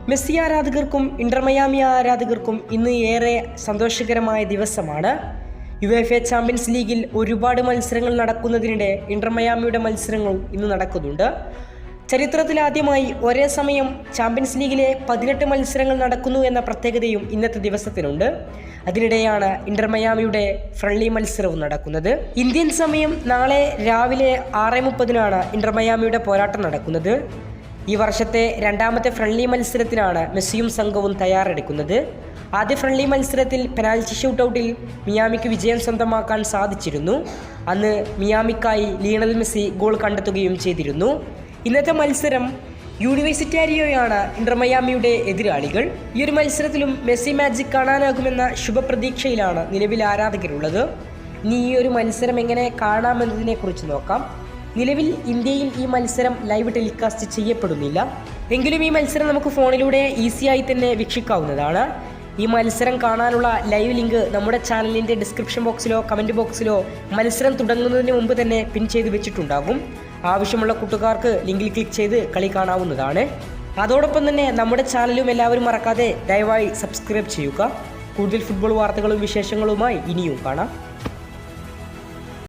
Messi ആരാധകർക്കും Inter Miami ആരാധകർക്കും ഇന്ന് ഏറെ സന്തോഷകരമായ ദിവസമാണ്. യുവേഫ ചാമ്പ്യൻസ് ലീഗിൽ ഒരുപാട് മത്സരങ്ങൾ നടക്കുന്നതിനിടെ ഇന്റർ മയാമിയുടെ മത്സരങ്ങൾ ഇന്ന് നടക്കുന്നുണ്ട്. ചരിത്രത്തിലാദ്യമായി ഒരേ സമയം ചാമ്പ്യൻസ് ലീഗിലെ 18 മത്സരങ്ങൾ നടക്കുന്നു എന്ന പ്രത്യേകതയും ഇന്നത്തെ ദിവസത്തിനുണ്ട്. അതിനിടെയാണ് ഇന്റർ മയാമിയുടെ ഫ്രണ്ട്ലി മത്സരവും നടക്കുന്നത്. ഇന്ത്യൻ സമയം നാളെ രാവിലെ 6:30 ഇന്റർ മയാമിയുടെ പോരാട്ടം നടക്കുന്നത്. ഈ വർഷത്തെ രണ്ടാമത്തെ ഫ്രണ്ട്ലി മത്സരത്തിനാണ് മെസ്സിയും സംഘവും തയ്യാറെടുക്കുന്നത്. ആദ്യ ഫ്രണ്ട്ലി മത്സരത്തിൽ പെനാൽറ്റി ഷൂട്ടൗട്ടിൽ മിയാമിക്ക് വിജയം സ്വന്തമാക്കാൻ സാധിച്ചിരുന്നു. അന്ന് മിയാമിക്കായി ലിയണൽ മെസ്സി ഗോൾ കണ്ടെത്തുകയും ചെയ്തിരുന്നു. ഇന്നത്തെ മത്സരം യൂണിവേഴ്സിറ്റാരിയോയാണ് ഇന്റർ മയാമിയുടെ എതിരാളികൾ. ഈ ഒരു മത്സരത്തിലും മെസ്സി മാജിക് കാണാനാകുമെന്ന ശുഭപ്രതീക്ഷയിലാണ് നിലവിൽ ആരാധകരുള്ളത്. ഇനി ഈ ഒരു മത്സരം എങ്ങനെ കാണാമെന്നതിനെ കുറിച്ച് നോക്കാം. നിലവിൽ ഇന്ത്യയിൽ ഈ മത്സരം ലൈവ് ടെലികാസ്റ്റ് ചെയ്യപ്പെടുന്നില്ല. എങ്കിലും ഈ മത്സരം നമുക്ക് ഫോണിലൂടെ ഈസിയായി തന്നെ വീക്ഷിക്കാവുന്നതാണ്. ഈ മത്സരം കാണാനുള്ള ലൈവ് ലിങ്ക് നമ്മുടെ ചാനലിൻ്റെ ഡിസ്ക്രിപ്ഷൻ ബോക്സിലോ കമൻറ്റ് ബോക്സിലോ മത്സരം തുടങ്ങുന്നതിന് മുമ്പ് തന്നെ പിൻ ചെയ്ത് വെച്ചിട്ടുണ്ടാകും. ആവശ്യമുള്ള കൂട്ടുകാർക്ക് ലിങ്കിൽ ക്ലിക്ക് ചെയ്ത് കളി കാണാവുന്നതാണ്. അതോടൊപ്പം തന്നെ നമ്മുടെ ചാനലും എല്ലാവരും മറക്കാതെ ദയവായി സബ്സ്ക്രൈബ് ചെയ്യുക. കൂടുതൽ ഫുട്ബോൾ വാർത്തകളും വിശേഷങ്ങളുമായി ഇനിയും കാണാം.